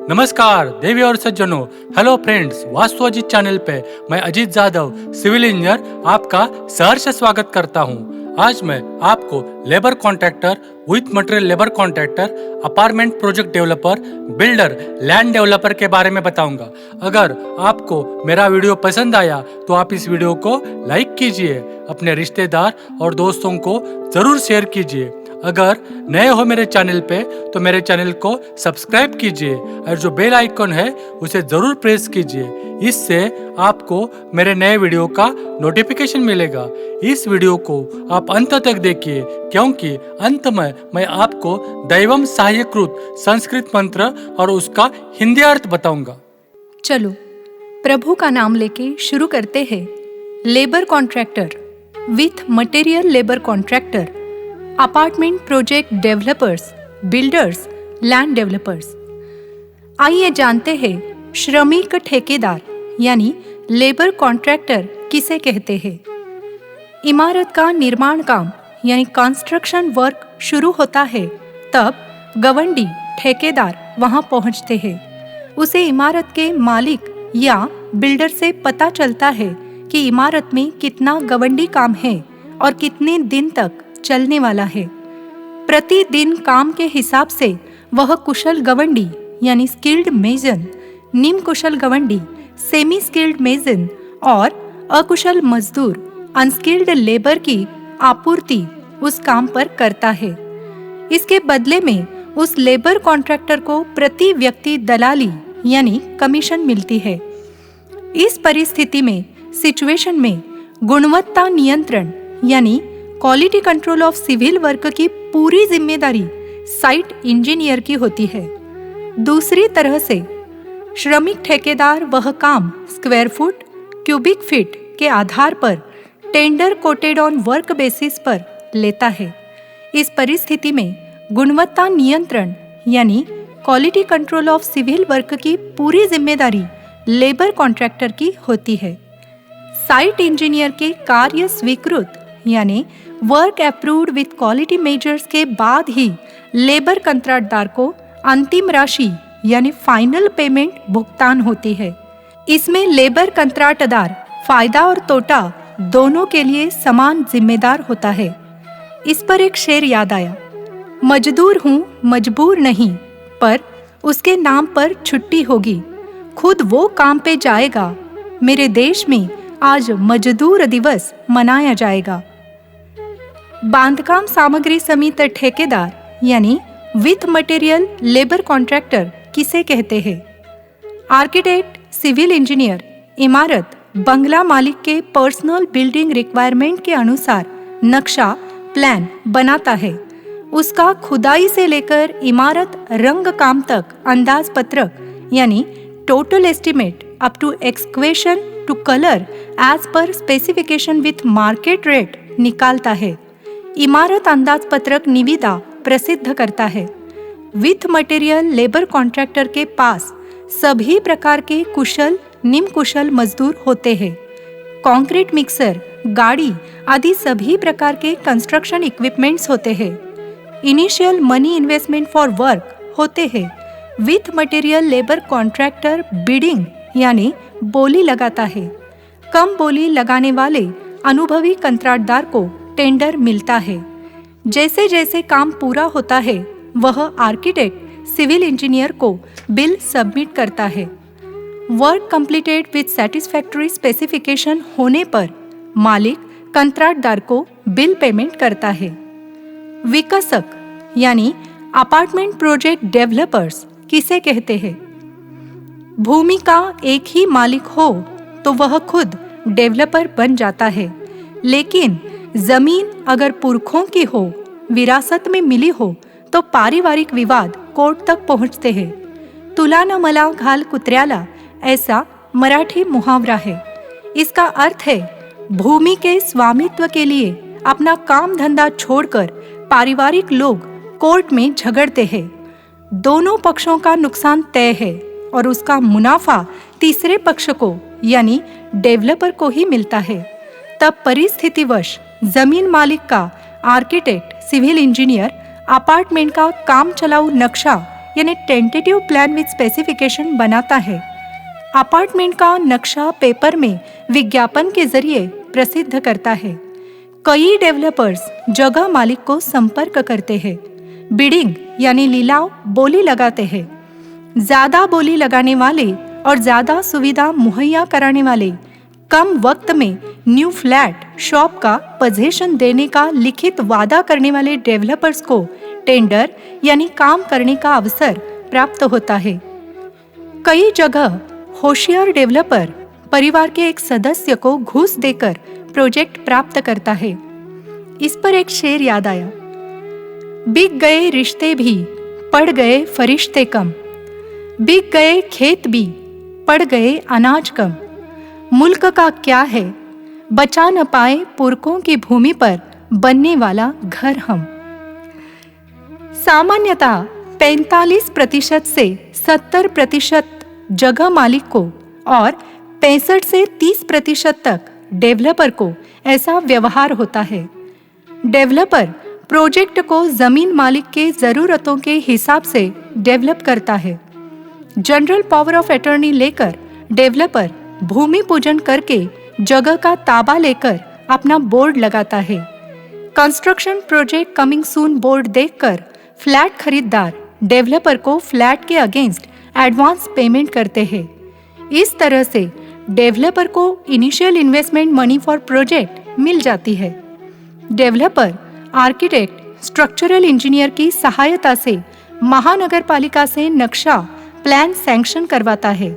नमस्कार देवी और सज्जनों, hello friends, vastu Ajit channel पे मैं अजीत जादव सिविल इंजीनियर आपका सहर्ष स्वागत करता हूँ। आज मैं आपको labour contractor, with material labour contractor, apartment project developer, builder, land developer के बारे में बताऊंगा। अगर आपको मेरा वीडियो पसंद आया तो आप इस वीडियो को लाइक कीजिए, अपने रिश्तेदार और दोस्तों को जरूर शेयर कीजिए। अगर नए हो मेरे चैनल पे तो मेरे चैनल को सब्सक्राइब कीजिए और जो बेल आइकन है उसे जरूर प्रेस कीजिए। इससे आपको मेरे नए वीडियो का नोटिफिकेशन मिलेगा। इस वीडियो को आप अंत तक देखिए, क्योंकि अंत में मैं आपको दैवम सहायकृत संस्कृत मंत्र और उसका हिंदी अर्थ बताऊंगा। चलो प्रभु का नाम लेके शुरू करते हैं। Labour contractor, with material labour contractor, apartment project developers, builders, land developers. आइए जानते हैं श्रमिक ठेकेदार यानी लेबर कॉन्ट्रैक्टर किसे कहते हैं। इमारत का निर्माण काम यानी कंस्ट्रक्शन वर्क शुरू होता है, तब गवंडी ठेकेदार वहां पहुंचते हैं। उसे इमारत के मालिक या बिल्डर से पता चलता है कि इमारत में कितना गवंडी काम है और कितने दिन तक चलने वाला है। प्रतिदिन काम के हिसाब से वह कुशल गवंडी यानी स्किल्ड मेजन, निम्न कुशल गवंडी सेमी स्किल्ड मेजन और अकुशल मजदूर अनस्किल्ड लेबर की आपूर्ति उस काम पर करता है। इसके बदले में उस लेबर कॉन्ट्रैक्टर को प्रति व्यक्ति दलाली यानी कमीशन मिलती है। इस परिस्थिति में सिचुएशन में गुणवत्ता नियंत्रण यानी quality control of civil work की पूरी जिम्मेदारी साइट इंजीनियर की होती है। दूसरी तरह से श्रमिक ठेकेदार वह काम स्क्वायर फुट, क्यूबिक फीट के आधार पर tender quoted on work basis पर लेता है। इस परिस्थिति में गुणवत्ता नियंत्रण यानी quality control of civil work की पूरी जिम्मेदारी लेबर कॉन्ट्रैक्टर की होती है। साइट इंजीनियर के कार्य स्वीकृत यानी work approved with quality measures के बाद ही लेबर कंत्राटदार को अंतिम राशि यानी फाइनल पेमेंट भुगतान होती है। इसमें लेबर कंत्राटदार फायदा और तोटा दोनों के लिए समान जिम्मेदार होता है। इस पर एक शेर याद आया, मजदूर हूँ मजबूर नहीं, पर उसके नाम पर छुट्टी होगी, खुद वो काम पे जाएगा। मेरे देश में आज मजदूर दिवस मनाया जाएगा। बांधकाम सामग्री समित ठेकेदार यानी विथ मटेरियल लेबर कॉन्ट्रैक्टर किसे कहते हैं। आर्किटेक्ट, सिविल इंजीनियर इमारत बंगला मालिक के पर्सनल बिल्डिंग रिक्वायरमेंट के अनुसार नक्शा प्लान बनाता है। उसका खुदाई से लेकर इमारत रंग काम तक अंदाज पत्रक यानी total estimate up to execution to colour as per specification with market rate निकालता है। इमारत अंदाज पत्रक निविदा प्रसिद्ध करता है। विथ मटेरियल लेबर कॉन्ट्रैक्टर के पास सभी प्रकार के कुशल निम्न कुशल मजदूर होते हैं। कंक्रीट मिक्सर, गाड़ी आदि सभी प्रकार के कंस्ट्रक्शन इक्विपमेंट्स होते हैं। Initial money investment for work होते हैं। With material labour contractor bidding यानी बोली लगाता है। कम बोली लगाने वाले अनुभवी कंत्राटदार को टेंडर मिलता है। जैसे जैसे काम पूरा होता है वह आर्किटेक्ट, सिविल इंजीनियर को बिल सबमिट करता है। Work completed with satisfactory specification होने पर मालिक कंत्राटदार को बिल पेमेंट करता है। विकसक यानी अपार्टमेंट प्रोजेक्ट डेवलपर्स किसे कहते हैं। भूमि का एक ही मालिक हो तो वह खुद डेवलपर बन जाता है, लेकिन जमीन अगर पुरखों की हो, विरासत में मिली हो, तो पारिवारिक विवाद कोर्ट तक पहुंचते हैं। तुला न मला घाल कुत्र्याला ऐसा मराठी मुहावरा है। इसका अर्थ है भूमि के स्वामित्व के लिए अपना काम धंधा छोड़कर पारिवारिक लोग कोर्ट में झगड़ते हैं। दोनों पक्षों का नुकसान तय है और उसका मुनाफा तीसरे पक्ष को यानी डेवलपर को ही मिलता है। तब परिस्थितिवश जमीन मालिक का आर्किटेक्ट, सिविल इंजीनियर अपार्टमेंट का काम चलाऊ नक्शा यानी टेंटेटिव प्लान विद स्पेसिफिकेशन बनाता है। अपार्टमेंट का नक्शा पेपर में विज्ञापन के जरिए प्रसिद्ध करता है। कई डेवलपर्स जगह मालिक को संपर्क करते हैं, बिडिंग यानी लिलाव बोली लगाते हैं। ज्यादा बोली लगाने वाले और ज्यादा सुविधा मुहैया कराने वाले कम वक्त में न्यू फ्लैट शॉप का पोजीशन देने का लिखित वादा करने वाले डेवलपर्स को टेंडर यानी काम करने का अवसर प्राप्त होता है। कई जगह होशियार डेवलपर परिवार के एक सदस्य को घूस देकर प्रोजेक्ट प्राप्त करता है। इस पर एक शेर याद आया, बिक गए रिश्ते भी पड़ गए फरिश्ते कम, बिक गए खेत भी पड़ गए अनाज कम, मुल्क का क्या है बचा न पाए पुरखों की भूमि पर बनने वाला घर हम। सामान्यतः 45% से 70% जगह मालिक को और 65 से 30% तक डेवलपर को ऐसा व्यवहार होता है। डेवलपर प्रोजेक्ट को जमीन मालिक के जरूरतों के हिसाब से डेवलप करता है। जनरल पावर ऑफ अटॉर्नी लेकर डेवलपर भूमि पूजन करके जगह का ताबा लेकर अपना बोर्ड लगाता है। Construction project coming soon board देखकर फ्लैट खरीदार डेवलपर को फ्लैट के अगेंस्ट एडवांस पेमेंट करते हैं। इस तरह से डेवलपर को initial investment money for project मिल जाती है। डेवलपर आर्किटेक्ट, स्ट्रक्चरल इंजीनियर की सहायता से महानगर पालिका से नक्शा प्लान सैंक्शन करवाता है।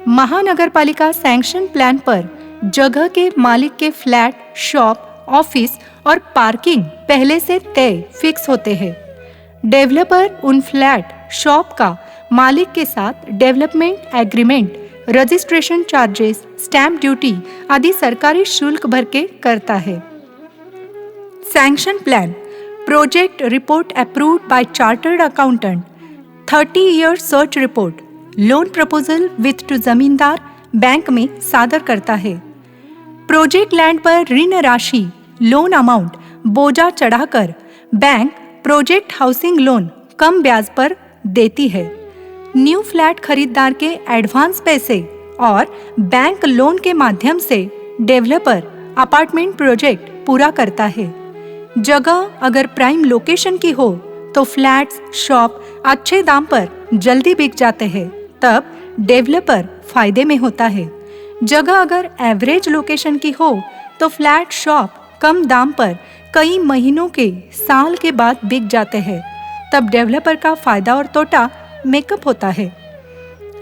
महानगर पालिका सैंक्शन प्लान पर जगह के मालिक के फ्लैट, शॉप, ऑफिस और पार्किंग पहले से तय फिक्स होते हैं। डेवलपर उन फ्लैट, शॉप का मालिक के साथ development agreement, registration charges, stamp duty आदि सरकारी शुल्क भर के करता है। Sanction plan, project report approved by chartered accountant, 30-year search report, loan proposal with to जमींदार बैंक में सादर करता है। प्रोजेक्ट लैंड पर ऋण राशि, लोन अमाउंट बोझा चढ़ाकर बैंक प्रोजेक्ट हाउसिंग लोन कम ब्याज पर देती है। न्यू फ्लैट खरीदार के एडवांस पैसे और बैंक लोन के माध्यम से डेवलपर अपार्टमेंट प्रोजेक्ट पूरा करता है। जगह अगर प्राइम लोकेशन की हो तो फ्लैट्स, शॉप अच्छे दाम पर जल्दी बिक जाते हैं, तब डेवलपर फायदे में होता है। जगह अगर एवरेज लोकेशन की हो तो फ्लैट, शॉप कम दाम पर कई महीनों के, साल के बाद बिक जाते हैं, तब डेवलपर का फायदा और तोटा मेकअप होता है।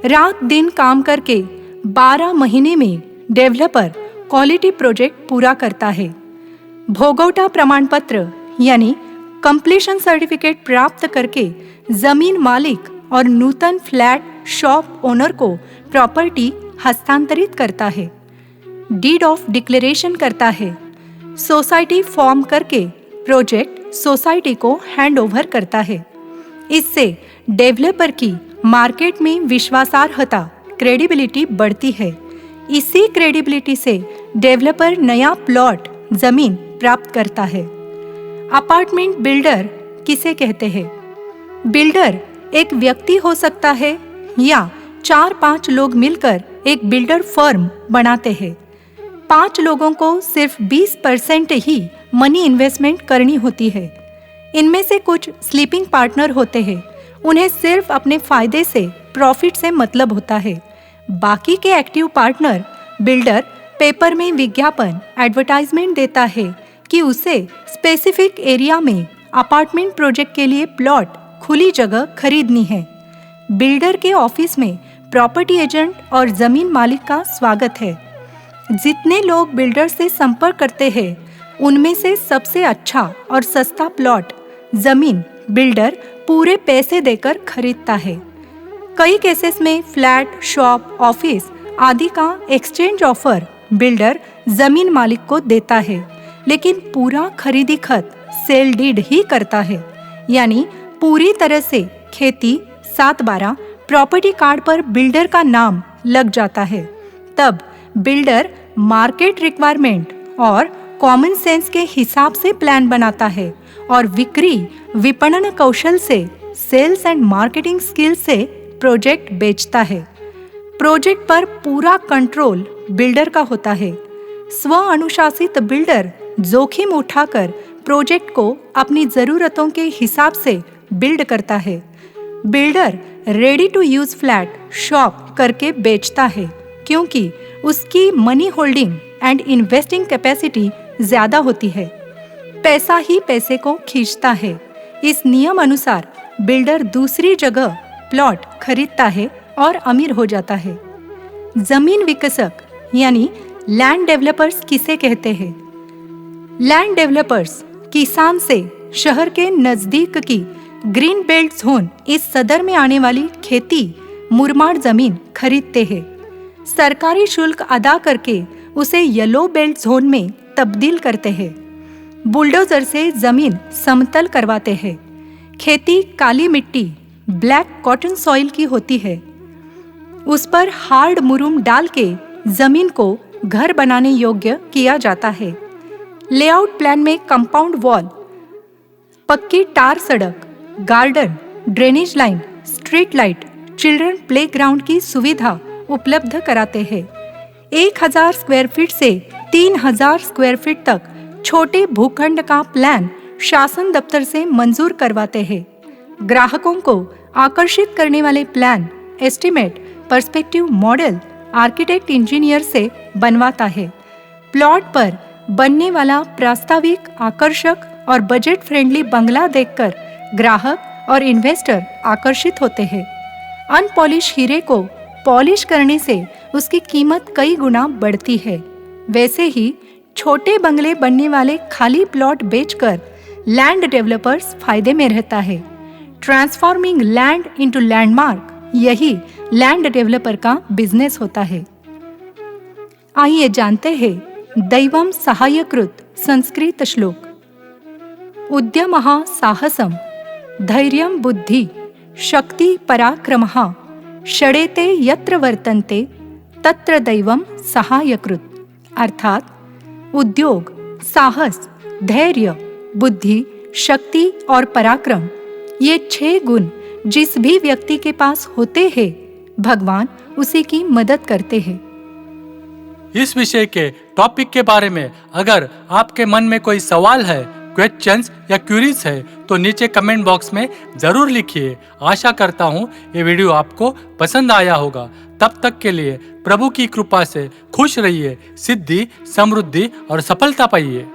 रात दिन काम करके 12 महीने में डेवलपर क्वालिटी प्रोजेक्ट पूरा करता है। भोगवटा प्रमाण पत्र यानी कंप्लीशन सर्टिफिकेट प्राप्त करके जमीन मालिक और नूतन फ्लैट, शॉप ओनर को प्रॉपर्टी हस्तांतरित करता है। डीड ऑफ डिक्लेरेशन करता है। सोसाइटी फॉर्म करके प्रोजेक्ट सोसाइटी को हैंड ओवर करता है। इससे डेवलपर की मार्केट में विश्वासार्हता, क्रेडिबिलिटी बढ़ती है। इसी क्रेडिबिलिटी से डेवलपर नया प्लॉट, जमीन प्राप्त करता है। अपार्टमेंट बिल्डर किसे कहते हैं? बिल्डर एक व्यक्ति हो सकता है या 4-5 लोग मिलकर एक बिल्डर फर्म बनाते हैं। 5 लोगों को सिर्फ 20% ही मनी इन्वेस्टमेंट करनी होती है। इनमें से कुछ स्लीपिंग पार्टनर होते हैं, उन्हें सिर्फ अपने फायदे से, प्रॉफिट से मतलब होता है। बाकी के एक्टिव पार्टनर बिल्डर पेपर में विज्ञापन, एडवर्टाइजमेंट देता है कि उसे स्पेसिफिक एरिया में अपार्टमेंट प्रोजेक्ट के लिए प्लॉट, खुली जगह खरीदनी है। बिल्डर के ऑफिस में प्रॉपर्टी एजेंट और जमीन मालिक का स्वागत है। जितने लोग बिल्डर से संपर्क करते हैं, उनमें से सबसे अच्छा और सस्ता प्लॉट, जमीन बिल्डर पूरे पैसे देकर खरीदता है। कई केसेस में फ्लैट, शॉप, ऑफिस आदि का एक्सचेंज ऑफर बिल्डर जमीन मालिक को देता है, लेकिन पूरा खरीदी खत सेल डीड ही करता है, यानी पूरी तरह से खेती 7/12 प्रॉपर्टी कार्ड पर बिल्डर का नाम लग जाता है। तब बिल्डर मार्केट रिक्वायरमेंट और कॉमन सेंस के हिसाब से प्लान बनाता है और विक्री विपणन कौशल से सेल्स एंड मार्केटिंग स्किल से प्रोजेक्ट बेचता है। प्रोजेक्ट पर पूरा कंट्रोल बिल्डर का होता है। स्व अनुशासित बिल्डर जोखिम उठाकर प्रोजेक्ट को अपनी ज़रूरतों के हिसाब से बिल्ड करता है। Builder ready to use flat shop करके बेचता है क्योंकि उसकी money holding and investing capacity ज़्यादा होती है। पैसा ही पैसे को खींचता है। इस नियम अनुसार बिल्डर दूसरी जगह प्लॉट खरीदता है और अमीर हो जाता है। जमीन विकसक यानी लैंड डेवलपर्स किसे कहते हैं? लैंड डेवलपर्स किसान से शहर के नजदीक की ग्रीन बेल्ट जोन इस सदर में आने वाली खेती मुरमाड जमीन खरीदते हैं। सरकारी शुल्क अदा करके उसे येलो बेल्ट जोन में तब्दील करते हैं। बुलडोजर से जमीन समतल करवाते हैं। खेती काली मिट्टी ब्लैक कॉटन सॉइल की होती है। उस पर हार्ड मुरूम डाल के जमीन को घर बनाने योग्य किया जाता है। लेआउट प्लान में कंपाउंड वॉल, पक्की टार सड़क, garden, drainage line, street light, children play ground की सुविधा उपलब्ध कराते हैं। 1000 स्क्वायर फीट से 3000 स्क्वायर फीट तक छोटे भूखंड का प्लान शासन दफ्तर से मंजूर करवाते हैं। ग्राहकों को आकर्षित करने वाले plan, estimate, perspective model architect engineer से बनवाता है। प्लॉट पर बनने वाला प्रास्ताविक, आकर्षक और बजट फ्रेंडली बंगला देखकर ग्राहक और इन्वेस्टर आकर्षित होते हैं। अनपॉलिश हीरे को पॉलिश करने से उसकी कीमत कई गुना बढ़ती है। वैसे ही छोटे बंगले बनने वाले खाली प्लॉट बेचकर लैंड डेवलपर्स फायदे में रहता है। ट्रांसफॉर्मिंग लैंड इनटू लैंडमार्क, यही लैंड डेवलपर का बिजनेस होता है। आइए जानते हैं दैवम सहायकृत संस्कृत श्लोक। उद्यमः साहसम धैर्यं बुद्धि शक्ति पराक्रमः षडेते यत्र वर्तन्ते तत्र दैवम सहायकृत। अर्थात उद्योग, साहस, धैर्य, बुद्धि, शक्ति और पराक्रम, ये 6 गुण जिस भी व्यक्ति के पास होते हैं भगवान उसी की मदद करते हैं। इस विषय के टॉपिक के बारे में अगर आपके मन में कोई सवाल है, क्वेश्चंस या क्यूरीज है तो नीचे कमेंट बॉक्स में जरूर लिखिए। आशा करता हूँ ये वीडियो आपको पसंद आया होगा। तब तक के लिए प्रभु की कृपा से खुश रहिए, सिद्धि, समृद्धि और सफलता पाइए।